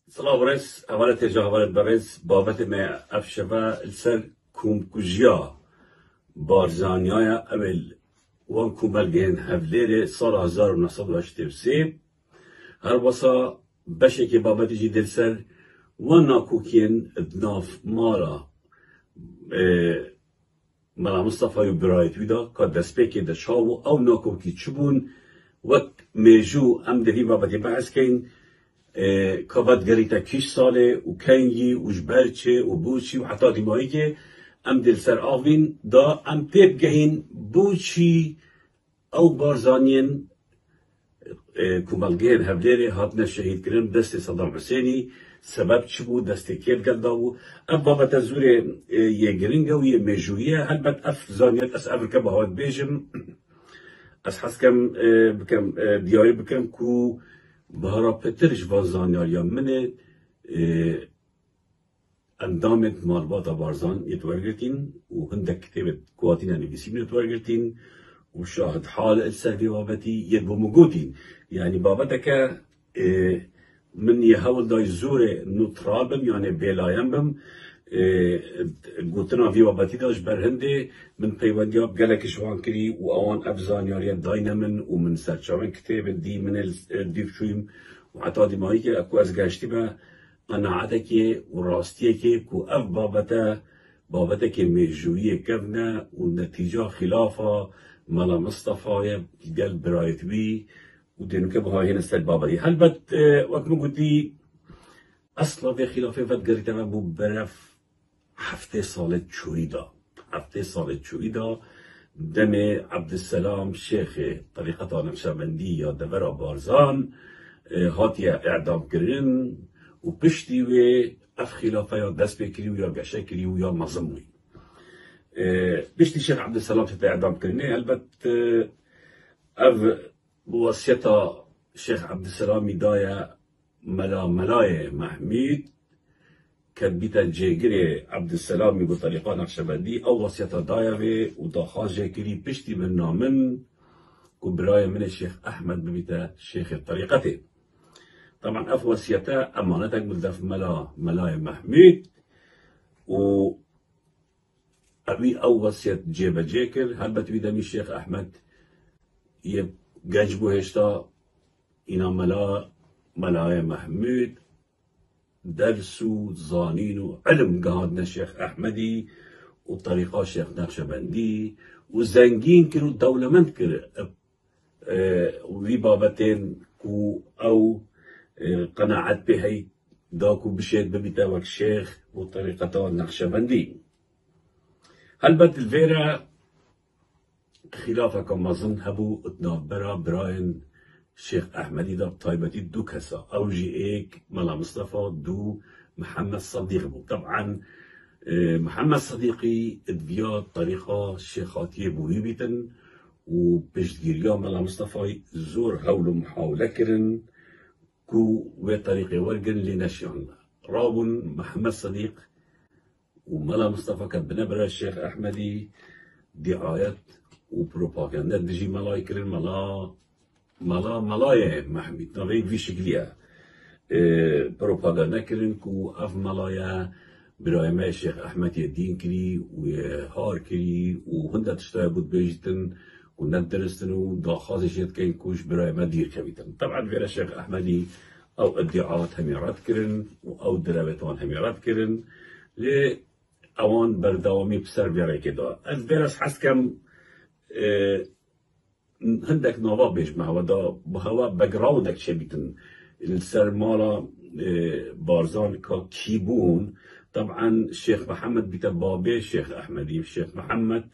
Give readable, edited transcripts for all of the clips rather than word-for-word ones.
سلام برس اول تجاوز برس بابت ما افشبه السر کوم کجیا بارزانیای اول وان کوملگین هفلیر سال 1983 هر واسا بشه که بابت جی دل سر وان ناکوکین ادناف مارا ملا مصطفى برایت ویدا که دست پیکی دشاو او ناکوکی چبون وقت میجو ام دهی بابت بحث کن كابات قريتا كيش صالي وكاينجي وجبرتشي وبوشي وحتى ديمايكي ام دل سر آفين دا ام تيب جهين بوشي او بارزانين كومالجين هبليري هاتنا الشهيد كريم دستي صدام حسيني سبب چبو دستي كيف قداو اب بابا تزوري يجرينجا ويا ميجوية هلبت اف زانيات اس افريكا بهوات بيجم اس حس كم بكم دياري بكم كو بهارا پترش وازانیاریا منه اندامت مالباتا بارزان يتورجرتين وهندك كتابة كواتين نبيسين يتورجرتين وشاهد حال السرفي بابتي يدبو موجودين يعني بابتك من يهول داي زوري نوترالبم يعني بيلايمبم قوتنا في بابتي داش برهندي من قيوانديا بقالك شوان كري وأوان أبزان ياريا داينامن ومن سرچاوين كتاب دي من الديفشويم وحتى دي ماهيكي أكو أزغاشتي با قناعتك وراستيك كو أف بابتك ميجوية كفنا والنتيجة خلافة مالا مصطفى قال برايت بي ودينو كبها هنا استاد بابتي هل بد وقت قدي أصلا في خلافة فد قريتا بو برف هفته سال چویدا دم عبدالسلام شیخ طریقت نقشبندی یا دورا بارزان هاتی اعدام کردن و پشتی و اف خلافه یا دست بکری و یا گشه کری و یا مظموی پشتی شیخ عبدالسلام شتا اعدام کردنه البته اف بواسطه شیخ عبدالسلامی دایا ملای محمید كبيتا جيجري عبد السلام بطريقة نقشبندي أو وصية دايري وداخل جيجري بشتي من نامن كبراية من الشيخ أحمد ببيتا شيخ الطريقتين طبعا أف وصيته أمانتك بالدف ملاي محمود و أبي أو وصية جيبا جيكر هل بتبيدني الشيخ أحمد يجبو هشتا إنا ملاي محمود درسو زانين علم قادنا الشيخ أحمدي وطريقة الشيخ نقشبندي وزنجين كرو الدولة من كر وذي بابتين كو أو قناعت بهي داكو بشيت ببيتاوك الشيخ وطريقة النقشبندي هل بد الفيرا خلافة كما ظن هبو اتنابرا براين شيخ أحمدي دا طيبتي دو كسا أو جي إيك ملا مصطفى دو محمد صديق بو طبعا محمد صديقي ادفيا طريقة شيخاتي بوهي بيتن وبشتجيريا ملا مصطفى زور هولو محاولة كرن كو وطريقة ورقن لنشيان رابون محمد صديق وملا مصطفى كان بنبرا الشيخ أحمدي دعايات وبروباغندا دجي ملاي كرن ملاي محمد نوعی في شكلية بروباغندا كرن كو اف ملايا برای ما الشيخ أحمد يدين كري وهار كري وهندا تشتاي بود بيجتن وندرستن وداخازش يتكين كوش برای ما دير كبيتن طبعا فيرا الشيخ أحمدي او ادعاءات هميرات كرن او دراوتان هميرات كرن ل اوان برداومي بسر فيرا كدا از فيراس حس كم هندك نواب بيش ما هو دا بهوا باكراوندك شبيتن السر مالا بارزان كيبون طبعا الشيخ محمد بتبابي الشيخ أحمدي الشيخ محمد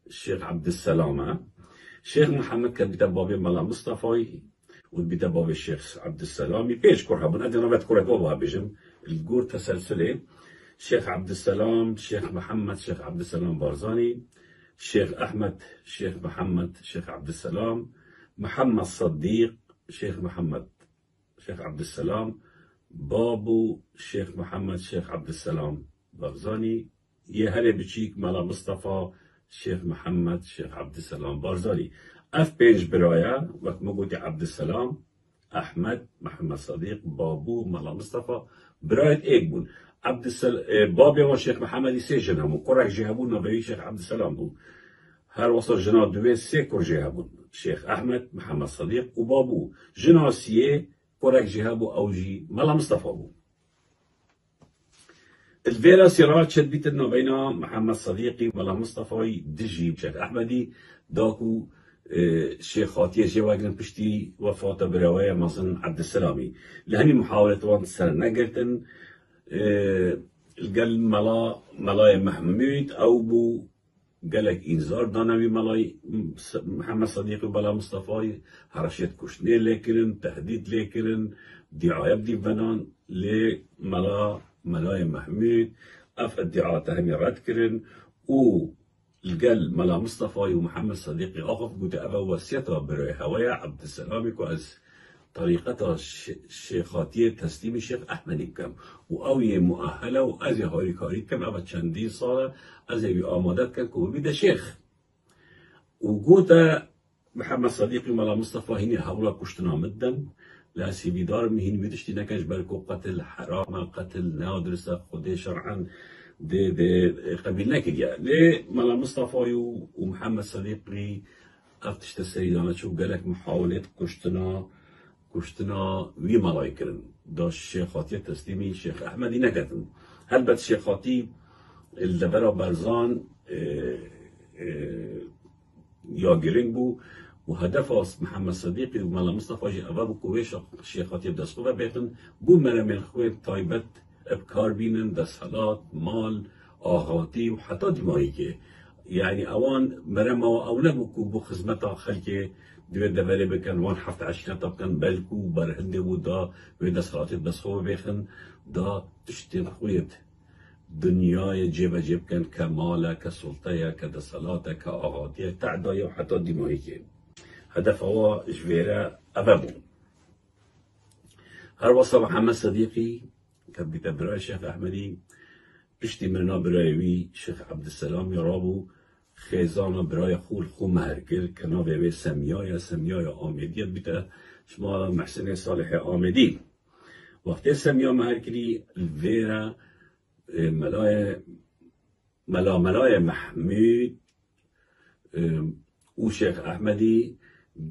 الشيخ عبد السلام الشيخ محمد كان بتبابي مالا مصطفى وبتبابي الشيخ عبد السلام بيش كورها بن أدي نبات كورك أوها بيجم الجور تسلسلين الشيخ عبد السلام الشيخ محمد الشيخ عبد السلام بارزاني الشيخ أحمد الشيخ محمد الشيخ عبد السلام محمد صديق الشيخ محمد الشيخ عبد السلام بابو الشيخ محمد الشيخ عبد السلام بارزاني يهري بشيك مالا مصطفى الشيخ محمد الشيخ عبد السلام بارزاني اف بيج برايا وقت ما قلت عبد السلام احمد محمد صدیق بابو ملا مصطفى برایت ایک بون بابی و شیخ محمدی سه جنه بون کرک جه بون نبوی شیخ عبدالسلام بون هر وصل جنا دوی سه کر جه بون شیخ احمد محمد صدیق و بابو جنا سیه کرک جه بون اوجی ملا مصطفى بون الفيرا سراج شد بيتنا بين محمد صديقي ولا مصطفى دجي بشيخ أحمدي داكو شيخ خاطيه جواجن بشتي وفاة برواية مازن عبد السلامي لهني محاولة وان سر نقرتن القل ملاي محمود أو بو قالك إنذار دانوي ملاي محمد صديقي ولا مصطفى هرشيت كشني لكرن تهديد لكرن دعاية بدي بنان ملاي محمود اف ادعاء تهمي رد كرن و القل ملا مصطفى ومحمد صديقي اخف قلت ابا وسيطة برای هوايا عبد السلام كو از طريقة شيخاتية تسليم الشيخ احمدي كم و اوي مؤهلة و از هاري كاري كم ابا چندين صالة از بي آمادت كم كو بيدا شيخ و قلت محمد صديقي ملا مصطفى هيني هولا كشتنا مدن لاسی بیدار مهین میدشتی نکش برکو قتل حرام قتل نادرسه خود شرعا ده قبیل نکریا لی ملا مصطفى و محمد صدیقی افتش تسریدانه شو قالك محاولت کشتنا وی ملای کرن داش شیخاتی تسلیمی شیخ احمدی نکردن هل بد شیخاتی الدبرا برزان یا گرنگ بو وهدف محمد صديقي وملا مصطفى جي أبابو كويش شيخاتي بدسخوة بيخن بو منا من خوين طيبت ابكار بينن دا صلاة مال آغاتي وحتى دمائي يعني اوان مرما او نبوكو بو خزمتا خلقي دوی دبره بکن وان حفت عشرة بکن بلکو برهنده بود دا ویدا صلاة بدسخوة بيخن دا تشتين خويت دنیای جيب جيب كان كمالا كسلطية كدسالات كآغاتي تعدايا وحتى دمائي هدف هو جويرة أبابو هر وصل محمد صديقي كان بيتبرع الشيخ أحمدي بشتي مرنا برايوي شيخ عبد السلام يرابو خيزانا براي خول خو مهركل كنا بيبي سميايا آمدية بيتا شمالا محسن صالح آمدي وقت سميا مهركلي الفيرا ملاي محمود وشيخ أحمدي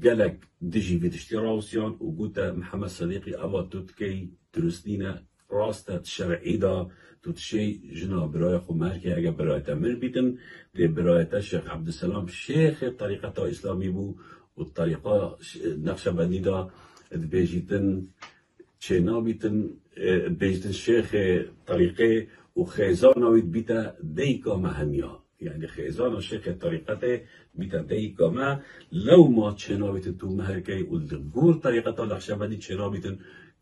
قالك دجي في تشتي راوسيان وقلت محمد صديقي أبا توتكي درستينا راستا شرعي دا توتشي جنا براية خماركي اگه براية تمر بيتن دي براية الشيخ عبد السلام شيخ طريقة إسلامي بو والطريقة نقشبندي دا بيجيتن چنا بيتن بيجيتن شيخ طريقة وخيزانا بيتا ديكا مهنيا يعني خيزان الشيخ طريقته بتدعي ما لو ما تشنابتن تو مهركي والدقور طريقته لخشبدي تشنابتن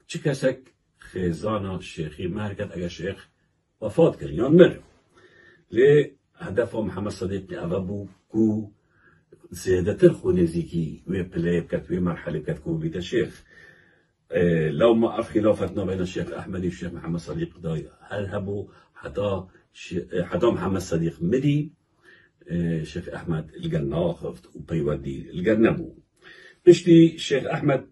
تشكسك خيزان الشيخي مهركت اجا شيخ وفات كريان مر لي هدفه محمد صديقي أغبو كو زيادة الخونزيكي ويبلاي بكت ومرحلة بكت كو بيت الشيخ لو ما أف خلافتنا بين الشيخ أحمد والشيخ محمد صديق داي هل هبو حتى محمد صديق مدي شيخ أحمد الجنة خفت وبيودي الجنبو بشتي شيخ أحمد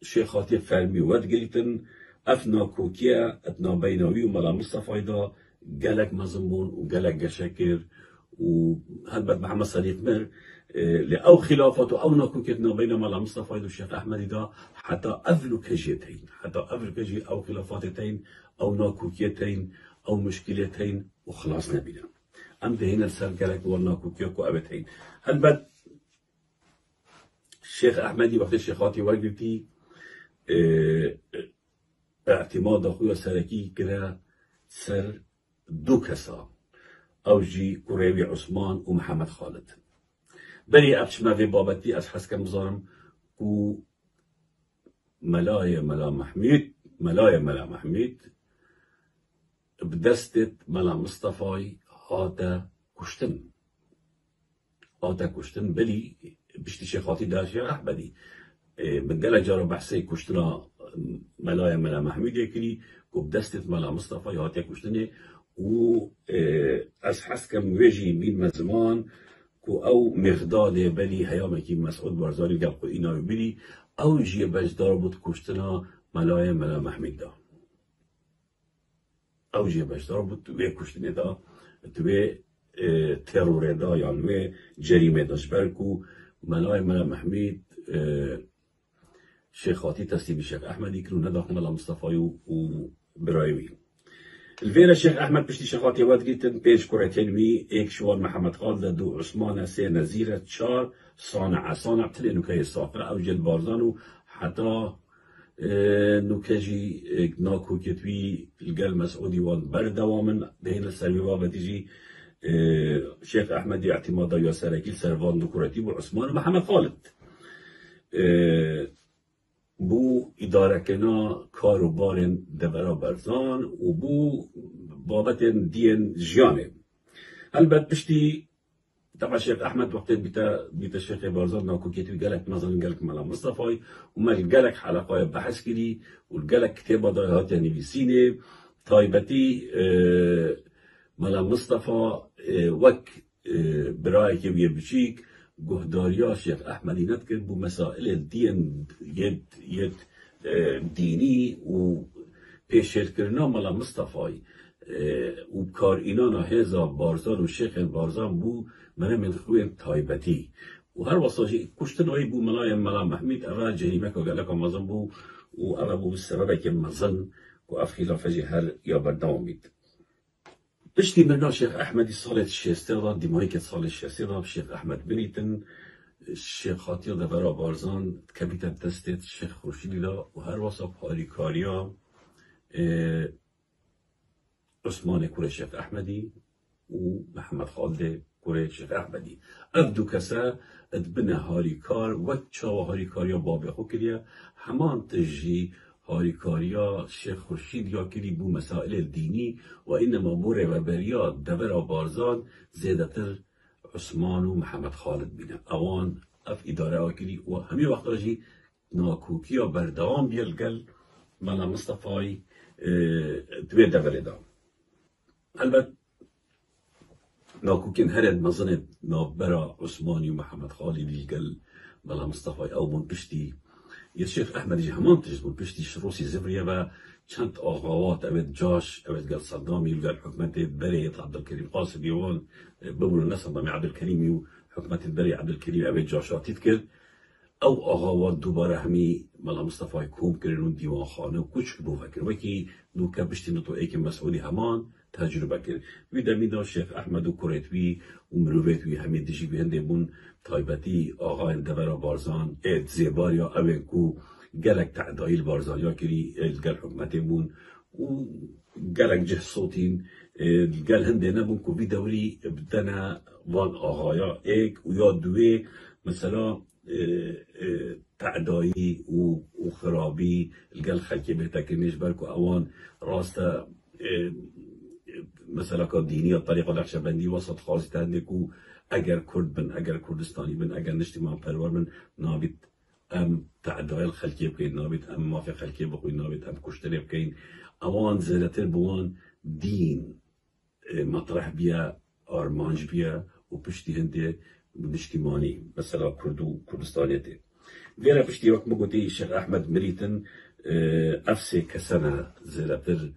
شيخ خاطب فرمي ود قلتن أفنا كوكيا أتنا بينوي وملا مصطفى دا قالك مزمون وقالك جشاكر وهل بد محمد صديق مر لأو خلافته أو ناكوكتنا بين ملا مصطفى والشيخ أحمد دا حتى أفلو كجيتين أو خلافاتين أو ناكوكيتين أو مشكلتين وخلاص نبينا أم هنا السر قالك وناكوكيوكو أبتين هل بد الشيخ أحمدي وقت الشيخاتي وقلتي اعتماد أخويا سركي كده سر دو كسا أوجي كريبي عثمان ومحمد خالد بري أبش ما في بابتي أسحس كم ظارم كو ملايا ملا محمود بدستت ملا مصطفى هاتا كشتن بلي بشتي شيخاتي داشي أحمدي بنقل جارو بحسي كشتنا ملا محمود يكري كو بدستت ملا مصطفى هاتا كشتني و أسحس كم ويجي من مزمان كو او مغداد بلي هيامكي مسعود برزاني قال قو إنا بلي اوجی بجدار بود کشتنا ملای ملا محمد دا اوجی بجدار بود توی کشتنی دا توی ترور دا یا نوی جریمه داشت برکو ملای ملا محمد شیخاتی تسلیمی شیخ احمدی کرو نداخل ملا مصطفی و برایوی الفيرا الشيخ احمد بشتي شخاتي واد جيتن بيش كورتين وي ايك شوال محمد خالد دو عثمان سي نزيره تشار صانع تلي نوكاي الصافره او جل بارزانو حتى نوكاجي ناكو كتوي القال مسعودي وان بردوامن بين السلبي بابا تيجي شيخ احمد اعتمادا يا سراكيل سرفان دكورتي وعثمان ومحمد خالد بو اداره کنا کار و بارن دورا برزان و بو بابت دین جیانه البته بشتی طبعا شیخ احمد وقت بیتا شیخ برزان ناکو کتوی گلک مثلا گلک ملا مصطفی و مال گلک حلقه بحث کردی و گلک کتاب دایات نویسینه تایبتی ملا مصطفی وک برای که بیه بچیک گهداریا شیخ احمدی نتکرد بو مسائل ید دینی و پیشل کرنا ملا مصطفی و کار اینا هزا بارزان و شیخ بارزان بو من خوین تایبتی و هر واسه کشتنایی بو ملا محمد اول جریمه که گلک مزن بو و اول بو سببه که مزن و اف خلافه هر یا بردام بید بشتي مرنا شيخ احمد صالة الشيستيضا دمايك صالة الشيستيضا الشيخ احمد بنيتن الشيخ خاطر دفرا بارزان كابيتان تستيت الشيخ خورشيدي لا وهر وصف هاري كاريا عثمان كوري الشيخ احمدي ومحمد خالد كوري الشيخ احمدي ابدو كسا ادبنا هاري كار وچاو هاري كاريا بابي خو كريا همان تجي هاري كاريا شيخ خورشيد يا كري بو مسائل الديني وإنما بو رهبريات دبر بارزان زيادتر عثمان ومحمد خالد بينا اوان اف اداره كري وهمي وقت راجي ناكوكيا بردوام بيلقل ملا مصطفى دوي دبر دام البته ناكوكين هرد مظنه نابرا عثماني ومحمد خالد يلقل ملا مصطفى او من بشتي یه شیخ احمدی همان تجربه پشتیش روسی زبریه و چند آقاوات اوید جاش اوید قال صدامی و قال حکمت بری عبدالکریم قاسمی وان بقولوا الناس صدام عبدالکریمی و حکمت بری عبدالکریم اوید جاشاتیت کرد او آقاوات دوباره همی ملا مصطفی کوم کردن دیوان خانه و کچ بو فکر وکی نوکه بشتی نتو ایک مسئولی همان تجربه کرد ویدا میدا شیخ احمد و کوریتوی و مرویتوی همی دیجی بینده بون تایبتی آقا اندورا بارزان اید زیبار یا اوین کو گلک تعدایل بارزان یا کری گل حکمت بون و گلک جه صوتین گل هنده نبون کو بی دوری بدنا وان آقایا ایک و یا دوی مثلا تعدایی و خرابی الگل خلکی بهتا کنیش برکو اوان راستا مثلا که دینی الطريقة نقشبندی وسط خاصی تنده کو اگر کرد بن اگر کردستانی بن اگر نجتماع پرور بن نابید ام تعدای الخلکی بکین نابید ام مافی خلکی بکین نابید ام کشتری بکین اوان زیادتر بوان دین مطرح بیا آرمانج بیا و پشتی هنده نجتماعی مثلا کردو کردستانیته ویرا پشتی وقت مگوتی شیخ احمد مریتن افسی کسانه زیادتر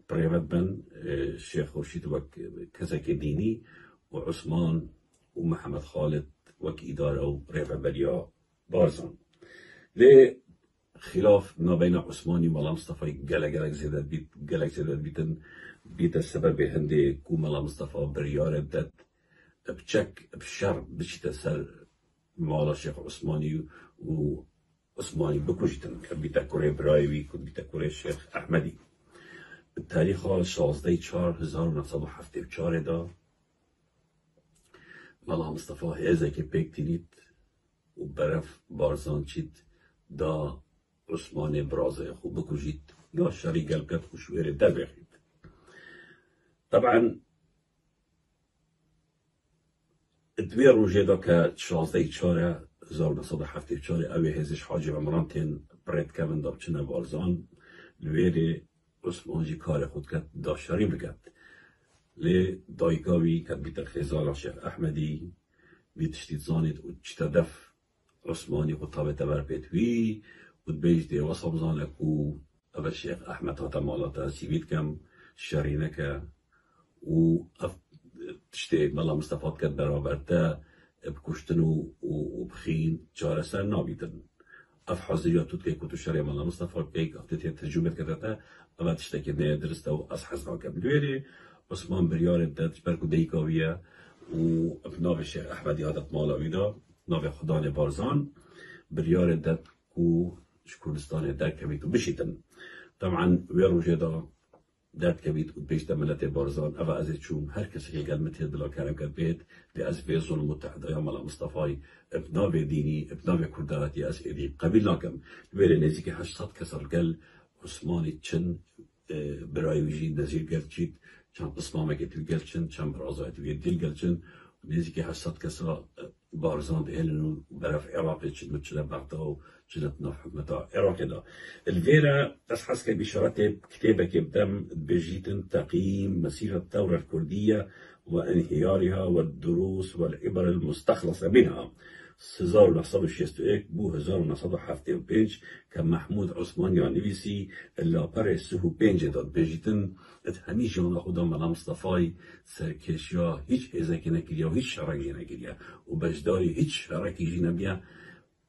بريفت بن الشيخ خورشيد وك كزكي ديني وعثمان ومحمد خالد وك إدارة وريفة بريا بارزان ليه خلاف ما بين عثماني وملا مصطفى جلك زيادات بيت السبب هندي كو ملا مصطفى بريا ردت بشك بشر بشيت سر مالا الشيخ عثماني وعثماني بكوجتن كبيتا كوري برايوي كبيتا كوري الشيخ أحمدي تاریخ 16/4/1974 دا ملا مصطفی هزه که پیکتینید و برف بارزان چید دا عثمان برازه خوب بکوشید یا شری گلکت خوشویر در بخید طبعا دوی روژه دا که 16/4/1974 اوی هزش حاجی عمران تین برید کمن دا بچنه بارزان لویر عثمان جی کار خود کرد داشتاری بکرد لی دایگاوی کد بیتر خیزال شیخ احمدی بیتشتید زانید و چتا دف عثماني خطابة تبربتوي وتبيج دي وصم زانكو أبا الشيخ أحمد هاتا مالاتا سيبيت كم شارينك و تشتي مالا مصطفى كد برابرتا بكشتنو وبخين جارسا نابيتن اف حاضريات توت كي كنت شاري مالا مصطفى كيك افتتي ترجمة كدتا أبا تشتكي نيا درستا وأصحزنا كبدويري عثمان بريار بدات بركو ديكاوية وبناف الشيخ أحمد هاتا مالاوي دا ناف خدان بارزان بريار داد كو شكردستان داد كبيت وبشيتن طبعا ويرو جدا داد كبيت وبيشتا ملت بارزان أبا أزيد شوم هر كسي كي قال متهد بلا كارم كد بيت دي أز فيزون المتحدة يا مالا مصطفى ابناف ديني ابناف كردات يا أس إدي قبيل ناكم ويري نزيكي 800 كسر قل عثماني تشن براي وجي نزير قل تشيت كان اسمامه كتير قلتشن كان برازات ويديل قلتشن نزيكي 800 كسر بارزان بهلن برف عراقي تشد متشد بغداد جلت نوع حكمتها عراقي دا الفيرا تسحس كي بشارته كتابة كبدم بجيتن تقييم مسيرة الثورة الكردية وانهيارها والدروس والعبر المستخلصة منها 1961 بو 1975 كان محمود عثمان يا نویسی لاپر سهو پنج داد بجیتن ات همی جان خدا ملا مصطفی سرکشیا هیچ ازاکی نکریا و هیچ شرکی نکریا و بجداری هیچ شرکی جی نبیا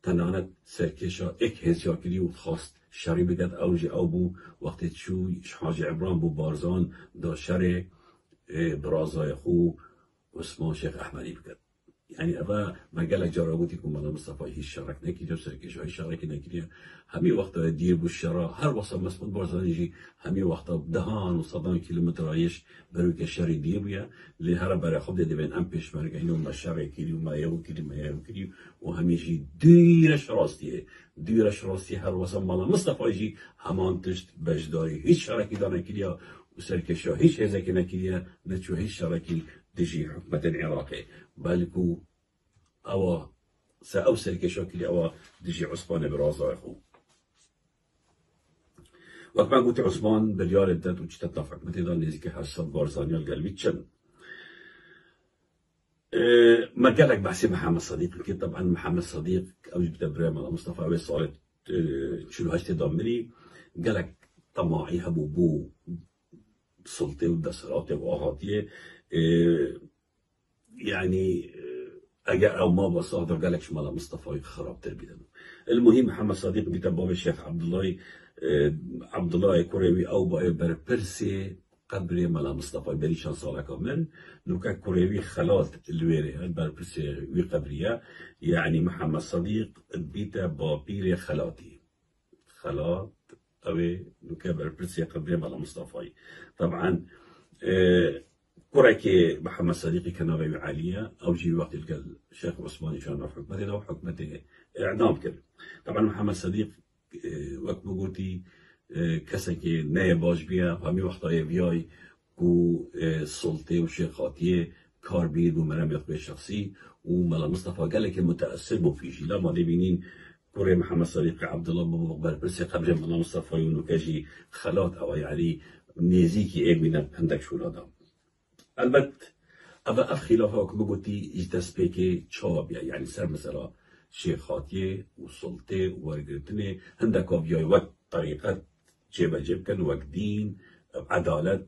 تنانت سرکشا ایک هزیا کری و خواست شری بگد اوج او بو وقتی چوی حاج عمران بو بارزان دا شر برازای خو عثمان شیخ احمدی بگد يعني أبا ما قال جربوتي كم على مصطفى هي الشرك نكيد بسرك شو هي الشرك نكيد همي وقت دير بالشراء هر وصل مسمود برزان يجي همي وقت دهان وصدان كيلومتر عايش بروك الشري دير بيا اللي هرا برا خد دي بين أمبيش مرق إنه ما الشري كيلو ما يو كيلو ما يو كيلو وهم يجي دير شراستي هر وصل مالا مصطفى يجي همان تشت بجداري هيش شركي دانا كيليا وسرك شو هيش إذا كنا كيليا نتشو هيش شركي تجي حكمة العراقي بالكو أو سأوصل كشكل أو تجي عثمان برازا أخو وقت ما قلت عثمان بريار الدد وجت تتفق مثلا نزيك حسن بارزانيا القلبي تشن ما قالك بحسي محمد صديق كي طبعا محمد صديق أو جبت بريم على مصطفى عويس صارت شنو هاشتي ضمني قالك طماعي هبو بو سلطي ودسراتي وأهاتي يعني أجا أو ما بصادر قالك شمال مصطفى خراب تربيته المهم محمد صديق بتباب الشيخ عبد الله كوريوي أو بربرسي قبري مال مصطفى بريشان صالح كامل نوكا كوريوي خلات الويري بربرسي وي قبرية يعني محمد صديق بيتا بابيري خلاتي خلات أوي نوكا بربرسي قبري مال مصطفى طبعا كوريكي محمد صديقي كان غير عالية أو جي وقت القل الشيخ عثماني كان حكمته لو حكمته إعدام كده طبعا محمد صديق وقت ما قلتي كسكي نايا باش بيا همي وقتها بياي كو السلطة وشيخاتية كاربيد ومرام يطبي شخصي وملا مصطفى قال لك متأثر بو فيجي لما ديبينين كوري محمد صديق عبد الله بو مقبل برسي قبل ملا مصطفى ونكاجي خلات أو يعني نيزيكي إيه من عندك شو لادام البته أبا خلافه كم قلتي يتسبيكي شابيا يعني سر مثلا شيخاتي وسلطة وورقتني عندك أبياي وقت طريقة جيب كان وقت دين عدالة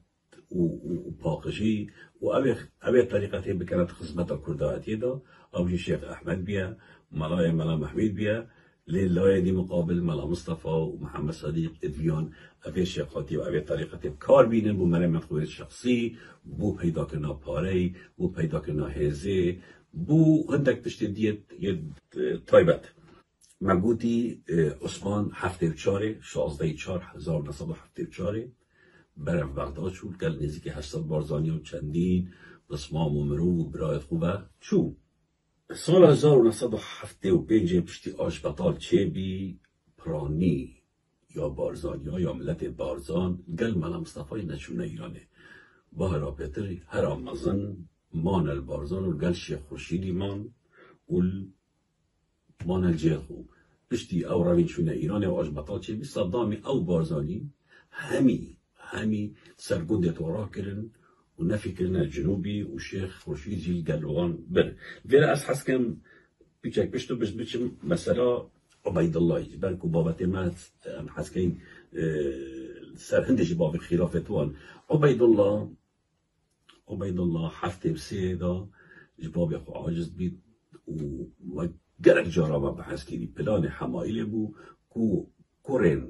وباقشي وأبي طريقتين بكانت خدمة الكرداتي ده أبي الشيخ أحمد بيا ملا محمود بيا لله دي مقابل ملا مصطفى ومحمد صديق اديان أبي شيخاتي وأبي طريقة كار بينن بو مرم خويت شخصي بو پیدا كنا پاري بو پیدا كنا هزه بو هندك تشت ديت يد طيبت مقوتي عثمان 74 16 1974 برف بغداد شد قال نزدیک 800 بارزانی و چندین بسمام و مرو و برایت خوبه شو سال 1975 پشتی آشبطال چیبی پرانی یا بارزانی یا ملت بارزان قال ملا مصطفى نشونه ایرانه با هرا پیتری هرا مزن مان البارزان و قال شیخ خورشیدی مان الجیخو پشتی او روین شونه ایرانه و آشبطال چیبی صدامی او بارزانی همي سرقندت وراه كرن ونفي كرنا الجنوبي وشيخ خورشيدي قالوان بر فيلا أسحس كم بیچک بشتو بچم مثلا عبید الله بلکو بابت مات حسكين سر هندش باب خلافتوان عبید الله حفته بسیدا جباب خو عاجز بید و گرک جارا ما بحث کردی پلان حمایل بو کو کورن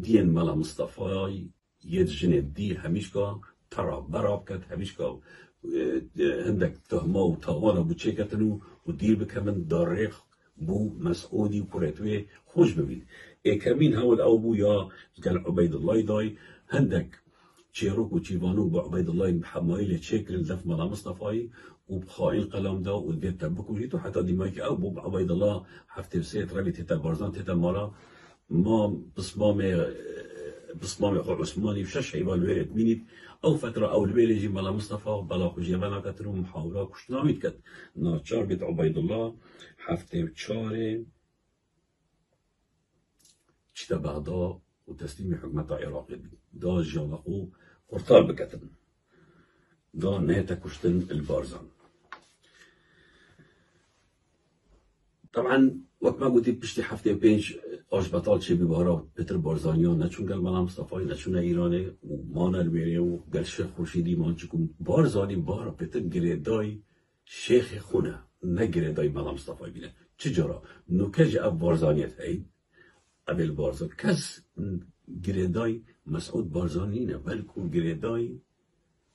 دین مالا مصطفی ید جند دی همیشکا ترا براب کد همیشکا هندك تهمه و تاوانا بو چه کتنو و دیر بکمن دارق بو مسعودی و کورتوی خوش ببین کمین هول او بو یا قال عبید الله دای هندك چیروک و چیوانو با عبید الله حمایل چکر لف مالا مصطفی و بخائن قلم دا و ديت تبكو جيتو حتى دي مايك او بو عبيد الله حفتي بسيت ربي تيتا برزان تيتا مالا ما بصمامي اخو عثماني وشاش عيبان الويرد مينيت او فترة او الويل يجي مالا مصطفى بلا خو جيبانا كترو محاولة كش ناميت كت ناتشار بيت عبيد الله حفتي وشاري چتا بعدا و تسليم حكمة عراق دا جانقو قرطال بكتن دا نهتا كشتن البارزان طبعا وقت ما قلت بشتي حفتي بينش آش بطال شي ببارا بتر بارزانيان نچون قال مالا مصطفى نچون ايراني ومانا الويري وقال شيخ خورشيدي مانچكم بارزاني بارا بتر گريداي شيخ خونه نه گريداي مالا مصطفى بينه چجارا نوكج اب بارزانيت هاي ابل بارزان كز گريداي مسعود بارزاني نه بلكو گريداي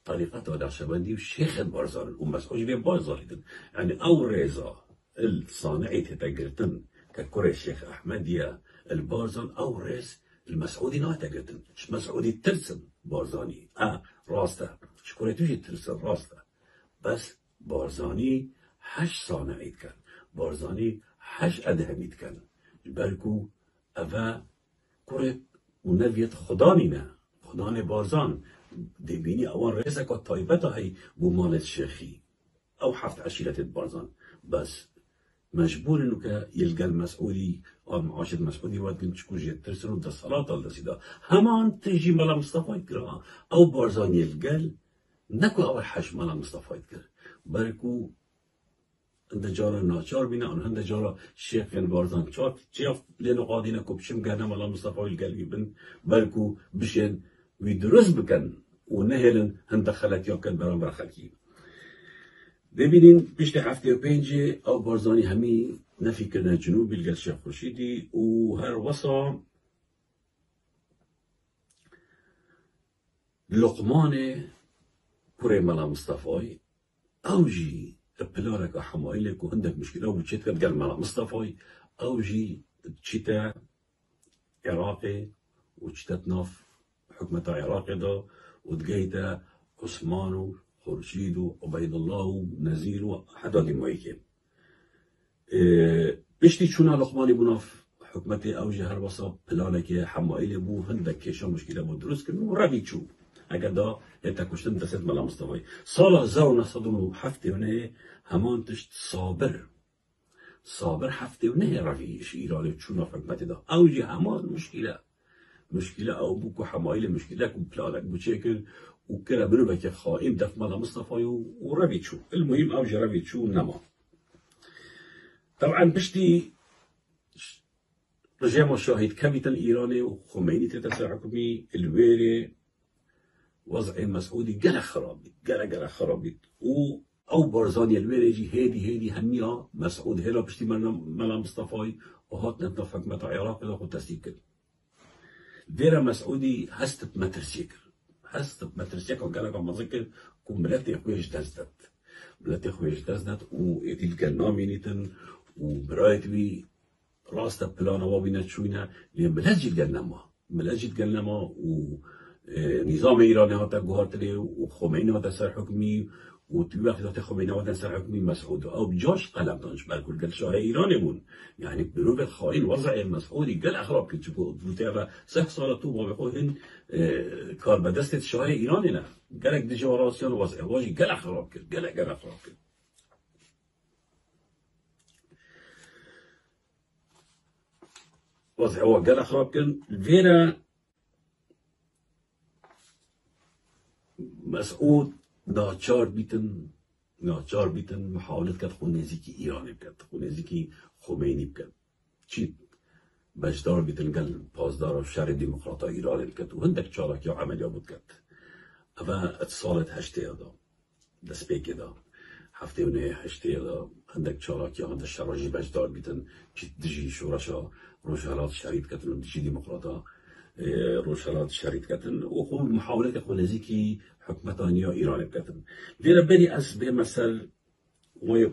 طريقة نقشبندي وشيخ بارزان ومسعود بيه بارزاني يعني او ريزا الصانعي تتقرتن ككوري الشيخ أحمد يا البارزان أو رئيس المسعودي ناتقرتن مسعودي ترسم بارزاني راسته شكوري توجي ترسم راسته بس بارزاني حش صانعي كان بارزاني حش أدهميت كان بلكو أفا كوري ونبيت خدانينا خداني بارزان دي بيني أوان رئيسك والطايبة هاي بمال الشيخي أو حفت عشيرة بارزان بس مجبور انه يلقى المسؤولي او معاش المسؤولي وقت تشكو جيت ترسل ده صلاة الله سيدا همان تيجي مالا مصطفى يكرا او بارزان يلقى نكو اول حاج مالا مصطفى يكر بركو عند جارا ناچار بينا ان عند جارا شيخ بارزان چات چيف لينو قادينا كو بشم قانا مالا مصطفى يلقى بن بركو بشن ويدرس بكن ونهلن هند خلت ياكل برابر خلكي ببینین پشت هفته و پنجه او بارزانی همی نفی کرده جنوبی لگل شیخ خورشیدی و هر وصا لقمان کوره مالا مصطفی او جی پلارک حمایلک و هندک مشکل او چیت کرد گل مالا مصطفی او جی چیتا عراقی و چیتا ناف حکمت عراقی دا و دگیتا عثمانو خورشید و عبید الله و نظیر و حدا دی مایکه بشتی چونه لقمانی بوناف حکمت اوج هر وصا پلانه که حمایل بو هندک کشا مشکله بو درست کنو و روی چو اگر دا ایتا کشتن دست ملا مصطفی سال 1907 نه همان تشت صابر هفته و نه رویش ایران چونه حکمت دا اوج همان مشکله او بو که حمایل مشکله که پلانک بو چکر وكلا بنوبك خائم دف مالا مصطفى وربيتشو المهم اوجه ربيتشو نما طبعا بشتي رجام الشاهد كابيتال ايراني وخميني تتسع حكمي الويري وضع مسعودي قلق خرابيت او بارزاني الويري يجي هيدي هميها مسعود هلا بشتي مالا مصطفى وهات نتنف حكمة العراق لو كنت تسيكل ديرا مسعودي هستت مترسيكر مترسيك وقالك عم ذكر كون بلاتي خويش تزدت وإديل كلامي نيتن وبرايتوي راستا بلانا وابينا تشوينا لأن بلاجي تقلنما ونظام إيراني هاتا قهارتلي وخميني هاتا سر حكمي وتوقف هاتا خميني هاتا سر حكمي مسعود أو بجاش قلم دانش بالكل قال شاه إيراني بون يعني بروف الخائن وضع المسعودي قال أخراب كنت شكو بلوتيغا سخ صالتو وابقوهن كار بدست شاه إيراني نا قالك دي جواراسيان وضع واجي قال أخراب كل قال أخراب كل وضع هو قال أخراب كل فينا مسعود ناچار بیتن ناچار بیتن محاولت کرد خو نزیکی ایران بکرد، خو نزیکی خمینی بکرد. چی بجدار بیتن گل پازدار و شر دموکراتا ایران بکرد و هندک چالاکی و عملی بود کرد. اما اتصالت هشته دا دست پیکی دا هفته و نه هشته دا هندک چالاکی هندک شراجی بجدار بیتن چی دجی شورشا روشهلات شرید کتن و دجی دموکراتا روشهلات شرید کتن و خو محاولت خو نزیکی حکمتانی ایران بکتن. ویرا بری از به مثل و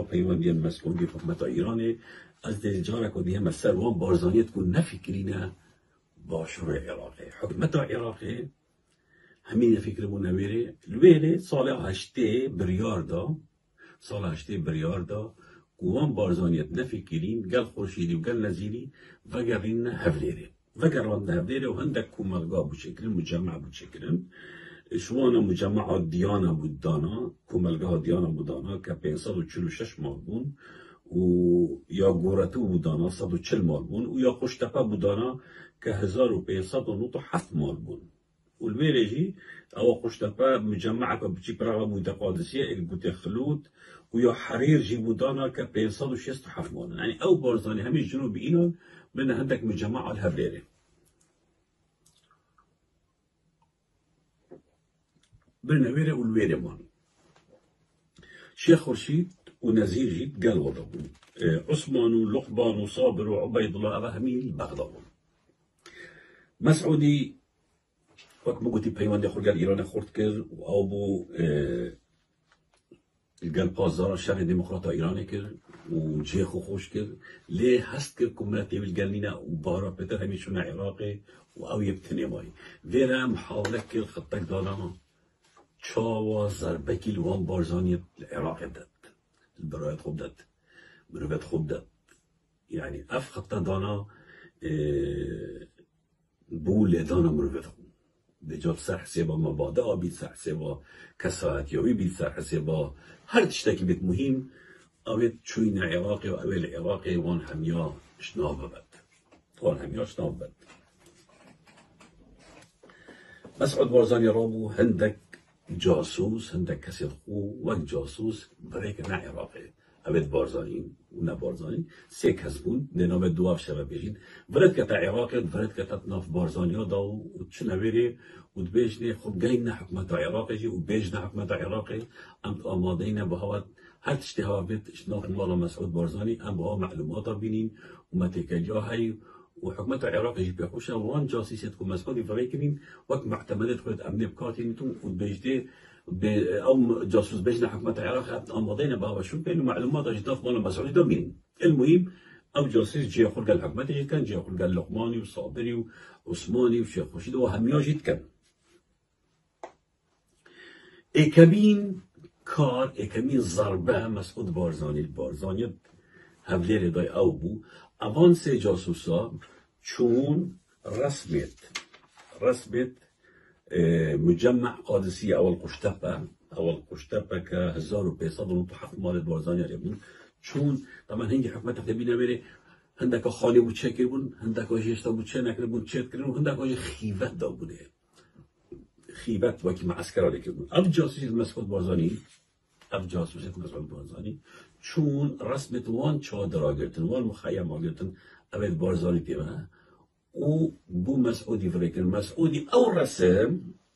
پیوندین مسئولی حکمت ایرانی از دیجاره که دیگه مثل وان بارزانیت که نفکرینه باشور عراقی حکمت عراقی همین فکر بو نویره لویره سال هشته بریار دا وان بارزانیت نفکرین گل خورشیدی و گل نزیری و گرین هفلیره و هندک کمالگاه بو شکرین مجمع بو شکرین شوانا مجمع دیانا بود دانا کمالگاه دیانا بود دانا که 546 مال بون و یا گورتو بود دانا 140 مال بون و یا خوشتپه بود دانا که 1597 مال بون و الویرجی او خوشتپه مجمع که بچی پراغا بود قادسیه اگه بود خلود و یا حریر جی بود دانا که 567 مال یعنی او بارزانی همیش جنوب ایران من هندک مجمع الهبلیره برنویره و الویره مان شیخ خورشید و نزیر جید قال وضعون عثمان و لقبان و صابر و عبید الله أبا هميل بغضبون مسعودي وقت ما قلتي بيوان خور قال إيران خورد كر و أبو قال بازار شهر ديمقراطا إيراني كر و جيخو خوش كر ليه هست كر كمراتي بالقالينا و بارا بتر هميشونا عراقي و أو يبتني ماي فيرا محاولة كر خطك دانا چاوا ضربکی لوان بارزانی العراق داد البرايات خوب داد مروفت خوب داد يعني اف خطا دانا بول دانا مروفت خوب بجاب سر حسابا مبادئ بيت سر حسابا كساعت يوي بيت سر حسابا هر تشتكي بيت مهم اويت چوين عراقي و اويل عراقي وان هميا شناب بد مسعود بارزاني رابو هندك جاسوس هندك كسيد خو وك جاسوس بريك نا عراقي أبد بارزاني ونا بارزاني سي كسبون نام دواف شباب بيجين برد كتا عراقي برد كتا ناف بارزاني داو وتشنا بيري وتبيجني خب جاينا حكمة عراقي جي وبيجنا حكمة عراقي أم أمادينا بهوات هل تشتهوا بيت شناف مالا مسعود بارزاني أم بها معلومات بينين وما تكاليا هاي وحكومة العراق يجي بيحوشها وان جاسيسيتكم مسؤولي فريكمين وقت معتمدت خد أمني بكاتينتم وبيجدي أو جاسوس بيجنا حكومة العراق أمضينا بها شو بين معلومات أجداف مالا مسؤولي دومين المهم أو جاسوس جي خلق الحكومة جيت كان جي خلق اللقماني وصابري وعثماني وشيخ خورشيد وهميا جيت كان إكمين كار إكمين ضربة مسعود بارزاني البارزاني هفلير داي أو بو اوان سه جاسوسا چون رسمت مجمع قادسية أول قشتبة که 1597 مال بارزاني يبون چون طبعا هنگي حكمة تحتبينا بيري هندك خالي بود چه كربون هندك هشتا بود چه نكربون چه كربون هندك خيبت دا بوده خيبت وكي مع عسكرالي كربون اف جاسوسي مسعود بارزاني چون رسمت وان چادرا گرتن وان مخیم گرتن اوید بارزانی تیمه و بو مسعودی فريكن مسعودي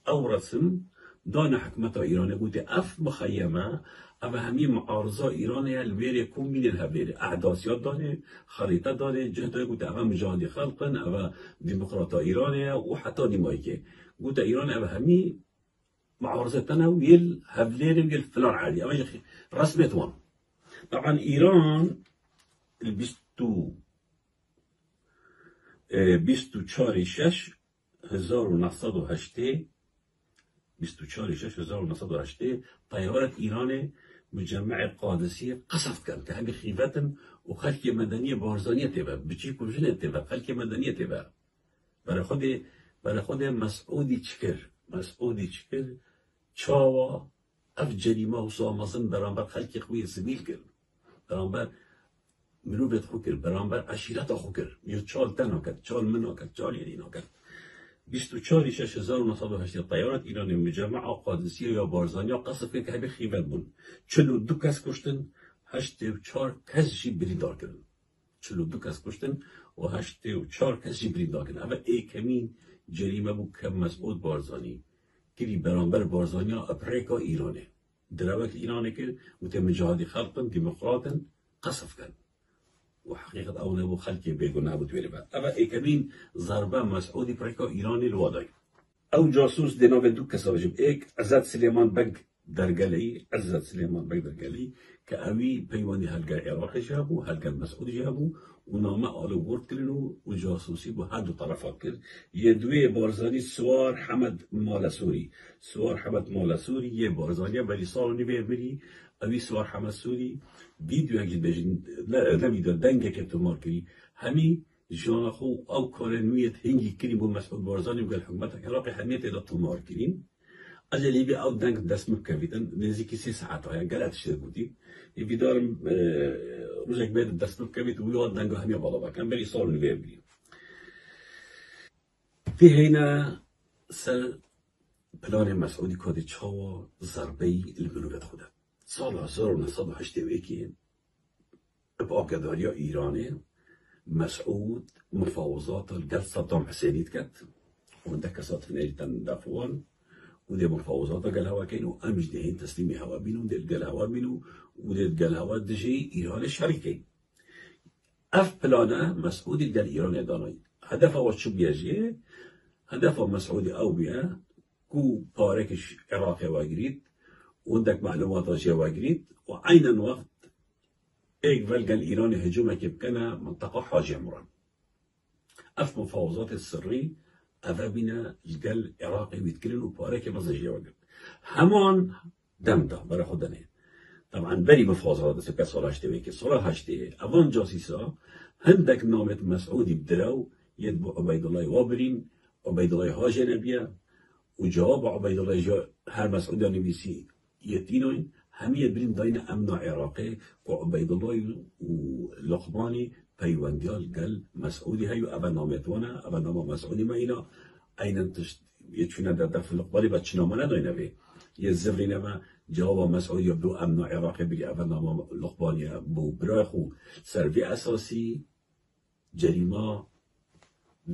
او رسم دان حكمة ايران بوده اف مخيمه اما همي معارضه ايران الوير كون من الهبير اعداسيات دانه خريطه دانه جهده بوده اما مجاهدي خلقن اما ديمقراطا ايران وحتى ديمايكي بوده ايران اما همي معارضه تنه ويل هبلير ويل فلان عادي اما رسمت وان طبعا إيران البستو 24/6/1908 طيارة إيران مجمع القادسية قصف كان كهمي خيفة وخلق مدنية بارزانية تبا بچي كوجنة تبا خلق مدنية تبا برای خود مسعودی چکر چاوا اف جریمه و سامازن برانبر خلق خوی سبیل کرد برانبر مروبت خو کرد برانبر عشیرت خو کرد یا چال تنا کرد چال منا کرد چال یعنی نا کرد 24,980 طیارت ایرانی مجمع قادسیه یا بارزانیا قصف که همه خیبت بون 42 کس کشتن 84 کس جی بریندار کردن 42 کس کشتن و 84 کس جی بریندار کردن اما ای کمین جریمه بو که مسعود بارزانی کلی برانبر بارزانیا اپریکا ایرانه دراوک ایرانه که و تم جهادی خلقن دموقراطن قصف کردن وحقيقة أولا أبو خلقي بيقولنا أبو تويربا أما إيكامين ضربة مسعودي بريكا إيراني الوضعي أو جاسوس دينا بدو كساجب إيك عزت سليمان بق درجالي عزت سليمان بق درجالي كأوي بيواني هلقا عراقي جابو هلقا المسعودي جابو وناما آلو ورد كلنو وجاسوسي بو هادو طرفات كل يدوي بارزاني سوار حمد مالسوري سوار حمد مالسوري يه بارزانيا بلي صالو نبيه بري أوي سوار حمد سوري فيديو اگه بجین نمیداد دنگه که تو مارکری همی جانخو او کارنویت هنگی کری بو مسعود بارزانی و حکومت عراقی همیت ایداد تو مارکرین از لیبی او دنگ دست مکویدن نزدیکی 3 ساعت های گلت شده بودی ویدارم روزک باید دست مکوید و یاد دنگو همی بالا بکن بری سال نویه بری في هنا سر پلان مسعودی کادی چاوا ضربهی الملویت خوده سال 1981 بآگداریا ایرانه مسعود مفاوضات الجل صدام حسینیت کرد و ده کسات فنیجتن دفوان و ده مفاوضات قال هوا كانوا امج دهين تسليمي هوا بينو ده قال هوا بينو وده قال هوا دجي ايران شريكي اف بلانا مسعودي قال ايران داناي هدفه وشو بيجي هدفه مسعودي او بيا كو باركش عراقي واجريد وعندك معلومات اشياء واجريد وعين الوقت ايك فالقى الايراني هجومه كبكنا منطقه حاجي عمران اف مفاوضات السري أذابنا الجل عراقي بيتكلم وبارك مزاجي وقت همان دمدا برا خدني طبعا بري مفاوضات بس كسر هشتوي كسر هشتوي أفان جاسيسا هندك نامت مسعودي بدراو يدبو عبيد الله وابرين عبيد الله هاجي نبيا وجواب عبيد الله جا هر مسعود نبيسي يتينوين هم يبرين داينا أمن عراقي وعبيد الله ولقماني پیوندیال گل مسعودی هیو اول نامتوانه اول نام مسعودی ما اینا اینن تشت یه چونه در دفع لقبالی با چنامه نداینه بی یه زفرینه ما جواب مسعودی بو امن عراقی بگی اول نام لقبانی بو برای خو سروی اساسی جریمه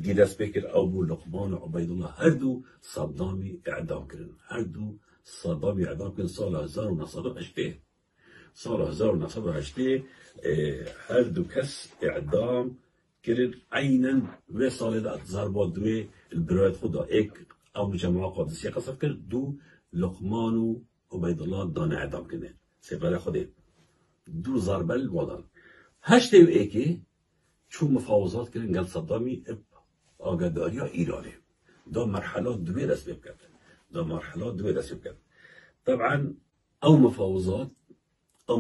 دیدست بکر او بو لقمان و عبیدالله هر دو صدامی اعدام کرن هر دو صدامی اعدام کرن سال 1980 سال 1980 هر دو کس اعدام کرد عینا و سال ده ضربات دوی البرایت خدا ایک او جماعه قادسیه قصف کرد دو لقمان و عبیدالله دان اعدام کنه سپر خوده دو ضربه الوضع هشته و ایکی چون مفاوضات کردن گل صدامی آگداریا ایرانه دا مرحلات دوی دست بکرد دا مرحلات دوی دست بکرد طبعا او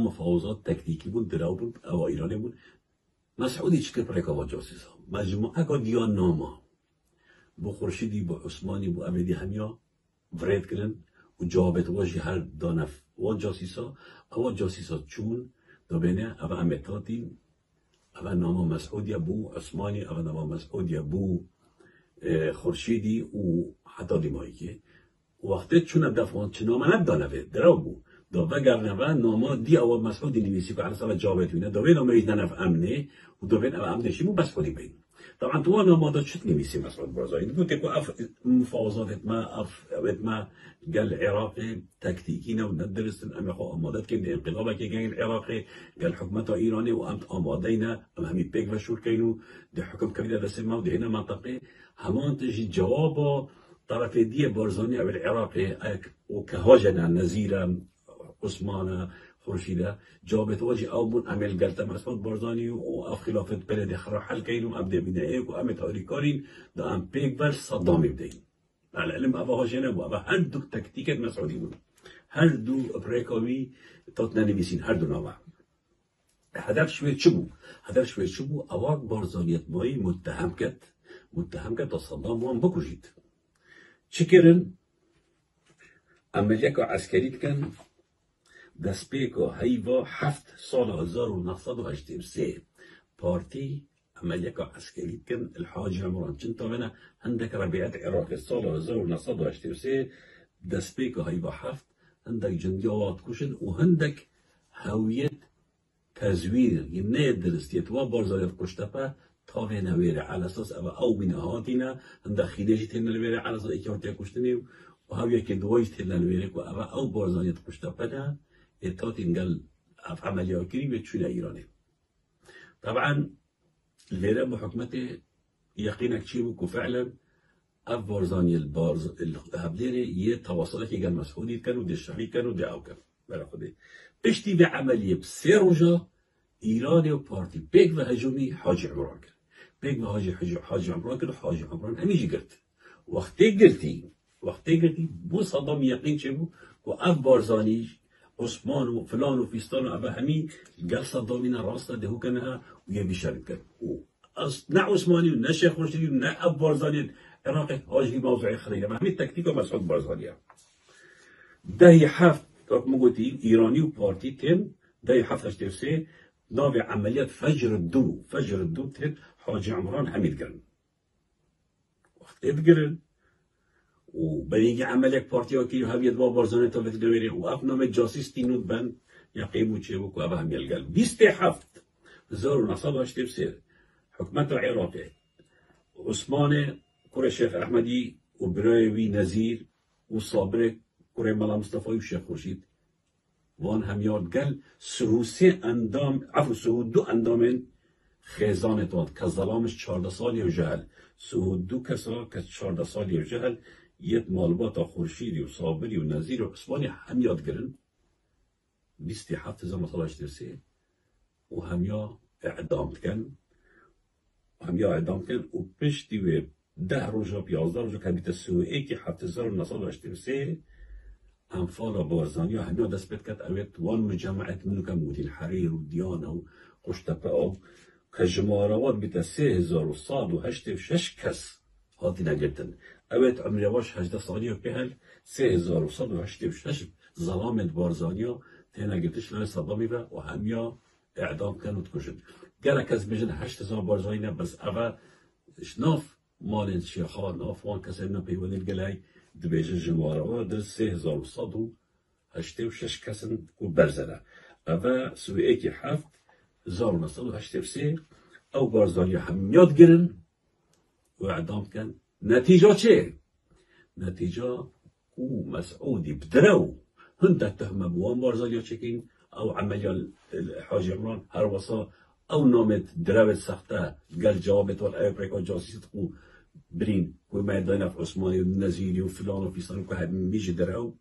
مفاوضات تكتيكي بود دراو بود او ایرانی بود مسعودی چکر پرکاوا جاسیسا مجموعه کا دیان ناما بو خورشیدی بو عثمانی بو امدی همیا ورید کرن و جوابت واجی هر دانف وان جاسیسا چون دا بینه او امتاتین او ناما مسعودی بو عثمانی او ناما مسعودی بو خورشیدی و حتی دیمایی که وقتی چون دفعان چنامه ندانوه دراو بود دا وگر نوه ناما دی اول مسعودی نویسی که عرصه و جابتونه دا بین آمریز ننف امنه و دا بین او امنشی مو مسعودی بین طبعا تو ناما دا چت نویسی مسعود برزایی بود که اف مفاوضات ما قال عراقي تكتيكينا وندرسن ام خو امادات كين انقلابه كي جاي العراقي قال حكومته ايراني وامت امادينا ام همي بيك وشور كينو دي حكم كبيره بس ما ودي هنا منطقي همان تجي جوابه طرف دي بارزاني او العراقي وكهاجنا نزيره عثمان خورشیده جابت واجی او بون عمل گلت مسعود بارزانی و اف خلافت بلد خرا حل کینو ابدا بنا ایک و ام تاریکارین دا ام پیک بر صدام بدین العلم ابا هاجنه و ابا هر دو تکتیک مسعودی بود هر دو ابریکاوی تات ننویسین هر دو نامه هدف شوی چه بود اواق بارزانیت مایی متهم کرد تا صدام وان بکشید چکرن عملیه عسکریت کن دسپیکو هیوا 7 سال 1983 پارتی عملية عسكرية كان الحاج عمران كنت أنا عندك ربيعة العراق الصالة 1983 دسبيك هاي بحفت عندك جنديات كوشن وعندك هوية تزوير ينادرس يتوا بارزايات كشتفا تاوي نويري على أساس أو من هاتينا عندك خينيجي نويري على أساس إيكارتيا كشتني وهوية كدوايت نويري أو بارزايات كشتفا يتاتي نقل في عملية كريمة تشوينا إيراني طبعا الفيرا بحكمته يقينك تشيبك وفعلا أفبارزاني البارز الهبليري يتواصلك يقال مسؤولي كانوا دي الشهري كانوا دي أو كانوا بلاخدي اشتي بعملية بسيروجا إيراني وبارتي بيك وهجومي حاج عمران بيك حاج عمران وحاج عمران هميجي قلت وقتي قلتي بو صدام يقين شبو وأفبارزاني عثمان وفلان وفيستان وأبا همي قال صدامنا راسنا ده هو كانها ويبي شركة نا عثماني ونا شيخ رشدي ونا أب بارزاني عراقي هاجي موضوعي خلينا ما همي التكتيك ومسعود بارزانيا ده يحفت مقولتي إيراني وبارتي تم ده يحفت اشترسي نابع عمليات فجر الدو تهد حاج عمران حميد قرن وقت قرن وبنيجي عملية بارتي وكي وهابيت بارزاني تولد دويري وأفنام الجاسيس تينود بن يقيموا تشيبوك وأبا هم يلقل بيستي حفت زاروا نصاب اشترسي حكمته العراقي عثمان كوري الشيخ أحمدي وبرايوي نزير وصابري كوري ملا مصطفى والشيخ خورشيد وان همیاد قال سهود دو اندامن خیزانتان که ظلامش 14 سالی و جهل سهود دو کسا که 14 سالی و جهل یت مالبات خورشیدی و صابری و نزیر و عثمانی همیاد گرن 27 مثلا اشترسي وهميا اعدام كان وبشتي و 10 روزا 11 روزا كانت السوئي كي حتى زار النصارى اشترسي انفال بارزانيا هميا دست بيت كانت اويت وان مجمعة منو كمودي الحرير وديانا وقشتباء كجماروات بتا 3106 كس هاتي نجدن اويت عمري واش 18 صالية بهل 3106 ظلامة بارزانيا تينا قلتش لنا صدامي با وهميا اعدام كانوا تكشن قال كز بجن 8000 بارزانيا بس ابا شناف مالين شيخا ناف وان كسرنا بيوان القلاي دبيجن جماروات در 3106 كسن كو برزنا ابا سوئيكي حفت 1983 او بارزانيا هميات قرن واعدام كان نتيجة چه؟ نتيجة كو مسعودي بدرو هند تهمة بوان بارزانيا چكين او عمليا الحاج عمران هر وصا او نامت دراوت سخته قال جوابت والأيبريكا جاسيس تقو برين كو ما يدينا في عثماني والنزيلي وفلان وفيصل وكو هاد ميجي دراو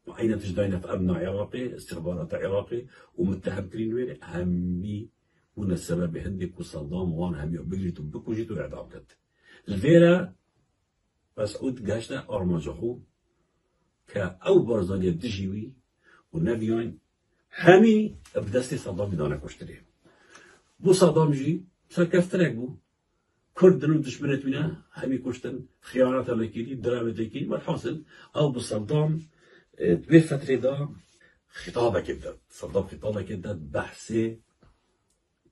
وعينا تجدينا في أبناء عراقي استخبارات عراقي ومتهم كرين ويري همي هنا السبب هندك وصدام وان همي بقلتو بكو جيتو اعدام كت الفيرا مسعود قاشنا أرمجحو كأو بارزانيا دجيوي والنبيان همي بدستي صدام دانا كشتري بو صدام جي سركفترك بو كردن ودشمنت منا همي كشتن خيانات لكيدي درامة لكيدي والحاصل أو بصدام بفترة دا خطابة كده صدام خطابة كده بحثي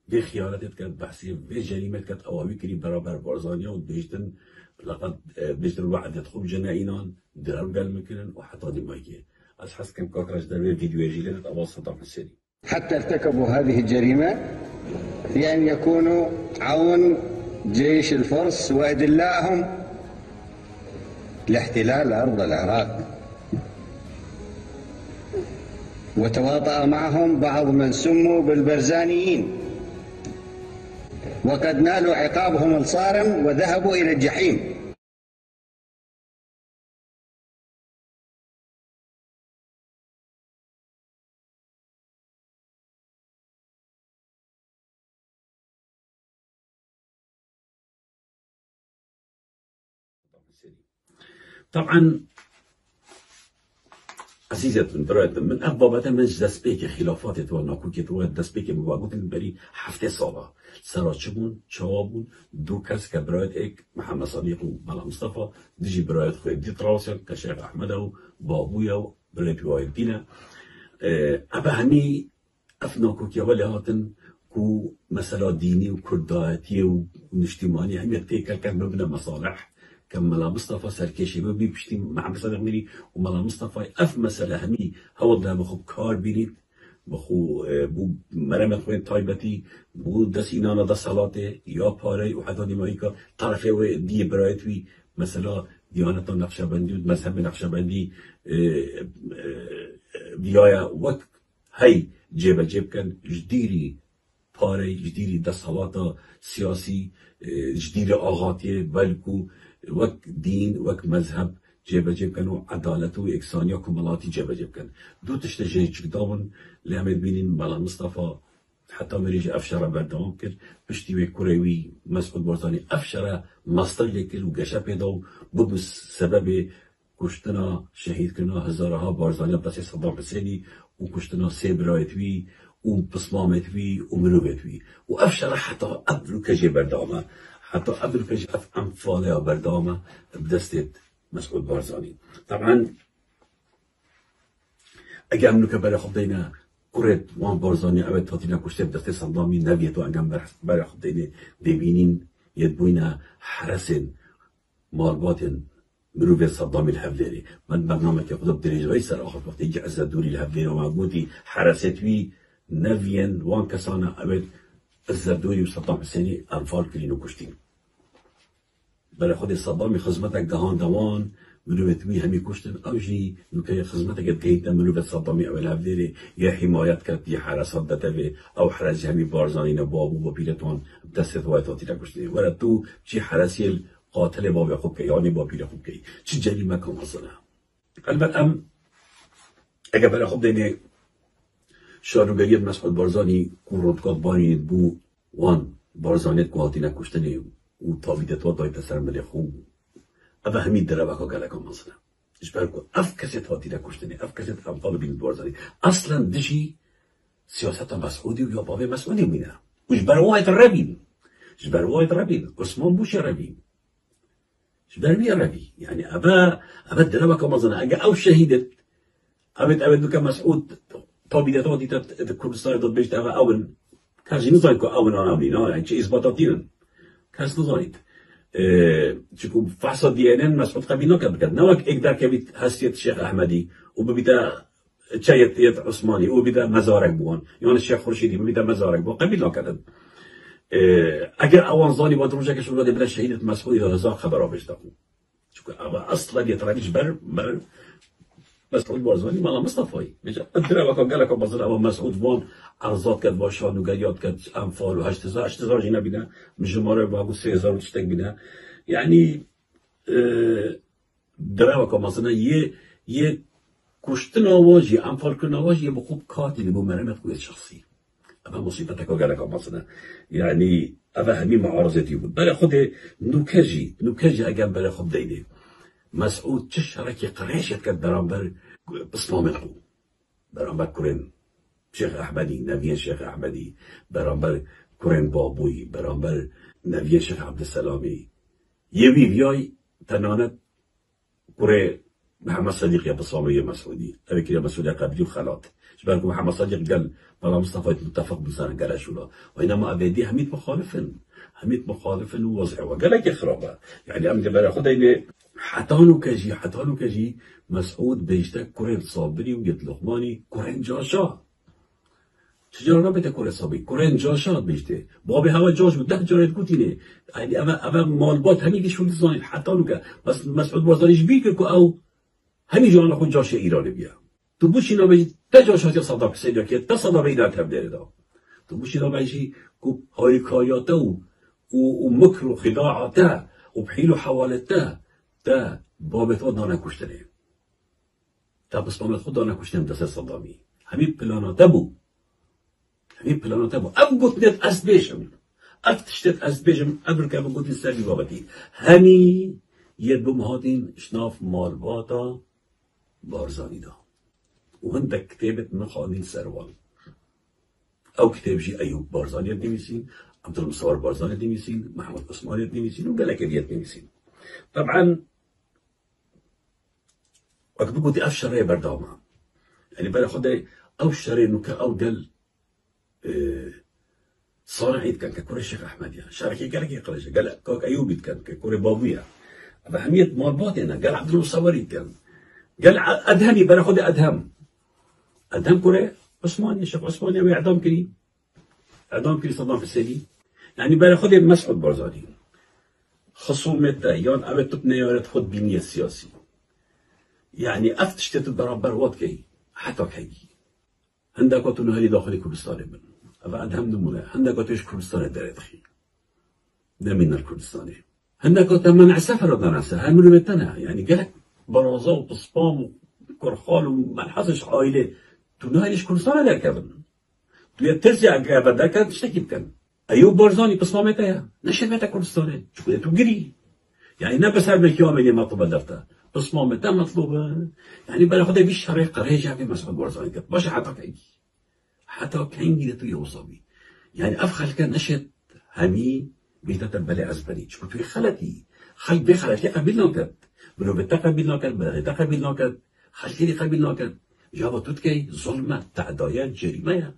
بخيانات كانت بحثي بجريمة كانت أواوي كري برابر بارزانيا وبيجتن لقد بيجتن الواحد يدخل جنائنا درام قال مكنن وحتى دي مايكي أسحس كم كاكراش دروي فيديو يجي لنا أبو صدام حسيني حتى ارتكبوا هذه الجريمة في أن يكونوا عون جيش الفرس وأدلائهم لاحتلال أرض العراق وتواطأ معهم بعض من سموا بالبرزانيين وقد نالوا عقابهم الصارم وذهبوا إلى الجحيم. طبعا عزيزة من أبوابة من دسبيك خلافات تواناكو كتوى دسبيك مواقوت البري حفتة صالة سراچمون چوابون دو کس که برایت ایک محمد صدیق و ملا مصطفى دیجی برایت خوید دیت راسیان که شیخ احمد و بابویا و برای پیوای دینه ابا همی افناکو که ولی هاتن كو مثلا ديني وكرداتي ونجتماعي هم يتكل كان مبنى مصالح كان ملا مصطفى سركشي ببي بشتي مع مثلا ميري وملا مصطفى اف مثلا همي هو ده بخو كار بينيت بخو بو مرمت خوين تايبتي بو دس اینانا دا صلاته یا پاره و حتی دیماییکا طرفه و دی برایتوی مثلا دیانتا نقشبندی و مذهب نقشبندی بیایا وقت هی جیب کن جدیری پاره جدیری دا صلاتا سیاسی جدیر آغاتی بلکو وقت دین وقت مذهب جيب كان وعدالته وإكسانيا كمالاتي جيب كان دو تشتجي جدامن لهم بينين مالا مصطفى حتى مريج أفشر بردام كر بشتي كوريوي مسعود بارزاني أفشر مصدر يكل وقشا بيدو ببس سبب كشتنا شهيد كنا هزارها بارزاني بس صدام حسيني وكشتنا سيبرايتوي وبصمامتوي ومروبتوي وأفشر حتى قبل كجي بردامه حتى قبل كجي أف أنفالها بردامه بدستت مسعود بارزاني طبعا اگر منو که برای خود دینا کرد وان بارزاني اوید تاتینا کشته بدسته صدامی نویت و اگر برای خود دینا ببینین ید بوینا حرسن مالباتن مروف صدامی الهفليري من برنامج که خود بدریجوی سر آخر وقتی ایجا از دوری الهفليري و معبودی حرستوی نوین وان کسانا اوید از دوری و صدام حسینی انفال کرین و کشتین برای خود صدامی خدمتك جهان دوان ملوبت وی همی کشتن اوجی نوکه خدمتك گیتن ملوبت صدامی اول هفدیری یا حمایت کرد یا حراسات دتوی او حراسی همی بارزانی نبابو با پیلتون دستت وایتاتی نکشتنی ورد تو چی حراسی قاتل باب خوب که یعنی با پیل خوب که چی جریمه کن مثلا البته اگر برای خود دینه شارنگری مسعود بارزانی کوردکات بانی بو وان بارزانیت قاتی نکشتنی و تابیدت و دایت سر ملی خوب اما همین دره وکا گلکا مثلا اش برکو اف کسی تاتی نکشتنی اف کسی انفال بین بارزانی اصلا دشی سیاست مسعودی و یا باب مسعودی مینه اش برواید ربین عثمان بوش ربین اش برمی ربی یعنی ابا دره وکا مثلا اگه او شهیدت ابد نکه مسعود تابیدت و دیت کردستان داد بشت اما اول کسی نزاید که اول آنابلی نه یعنی چه اثباتات دیرن کس نزاید چون فحص دی ان مسعود قبیل نکرد نه وقت یک در کبید حسیت شیخ احمدی و ببیتا چایت عثمانی و ببیتا مزارک بوان یعنی شیخ خورشیدی ببیتا مزارک بوان قبیل نکرد اگر اوان زانی با دروجه که شده بلا شهیدت مسعودی هزار خبر آبشته چون اصلا یتراجش بر مسعود بارزانی مالا مصطفی میشه ادرا وکا گلکا مثلا اما مسعود وان عرضات کرد با شانوگریات کرد انفال و 8000 جی نبیده مجموعه با گو 3000 تشتک بیده یعنی درا وکا مثلا یه کشتن آواجی انفال کردن آواجی به خوب کاتی بو مرمت کوی شخصی اما مصیبت که گلکا مثلا یعنی اما همین معارضتی بود برای خود نوکجی اگر برای خود دینه مسعود چه شرکی قریشت کرد برانبر بسلام خو برانبر کرن شیخ احمدی نوی شیخ احمدی برانبر کرن بابوی برانبر نوی شیخ عبدالسلامی یه ویویای تنانت کره محمد صدیق یا بسلامی مسعودی اوی که مسعودی قبلی و خلات شبرکو محمد صدیق قال بلا مصطفى متفق بزان قال شولا وإنما أبدي هميت مخالفن ووضع وقال لك خرابة يعني أمد برا خد إنه حتانو كجي مسعود بيشتك كورين صابري وجد لقماني كورين جاشا چجورا نبته كورين صابري كورين جاشا بيشته بابي هوا جاش بود ده جارت كوتينه يعني أما مالبات همي كي شو زاين حتانو ك بس مسعود بازاريش بيكر كو أو همي جانا خون جاش إيراني بيا تو بوشي نبي تجاشات صدام حسين كي تصدام إيران تبدأ ده تو بوشي نبي كو هاي كاياته ومكر وخداعته وبحيله حوالته ده بابت خود دانه کشتنه تا بسلامت خود دانه کشتنه دست صدامی همین پلاناته بو اب گوتنت از بیشم اب تشتت از بیشم ابر که اب گوتن سری بابتی همی ید بمهاتین شناف مالباتا بارزانی دا و هنده کتابت نخوانین سروان او کتاب جی ایوب بارزانی نمیسین عبدالمصور بارزانی نمیسین محمد عثمانی نمیسین و گلکریت نمیسین طبعا وقت بقول دي أفشر بردامة يعني بلا خدي أو شري نكا أو قال صانعيت كان ككوري الشيخ أحمد يعني شاركي قال لك قال كوك أيوبي كان ككوري بابويا أبهمية مالباتي أنا قال عبد المصوري كان قال أدهمي بناخذ أدهم كوري عثماني شيخ عثماني وإعدام كريم إعدام كريم صدام حسيني يعني بناخذ مسعود بارزاني خصومته يان أبد تبني يان تخد بنية السياسي يعني أفتش تتبرابر واتكي حتى كي عندك وتنو هلي داخل كردستان من أبا أدهم نمونه عندك وتش كردستان دارتخي ده من الكردستاني عندك وتمنع سفر ودراسة هم اللي بتنا يعني قالك برازة وتصبام وكرخال وما حصلش عائلة تنو هليش كردستان ده كذا ترجع كذا كان تشتكي بكن أيوب بارزاني بصمامته نشمته كردستاني شو بدك تجري يعني نبس هالمكيوم اللي مطلوب دفته بصمامته مطلوبة يعني بناخذها بالشريقة رجع في مسعود بارزاني باش حتى كان تو يوصبي يعني أفخل كان نشط همي بيتتبلي أزبني شو في خلتي خل بخلتي قبلنا كد بلو بتقبلنا كد بلغي تقبلنا كد خلتي قبلنا كد جابتوت كي ظلمة تعدايات جريمة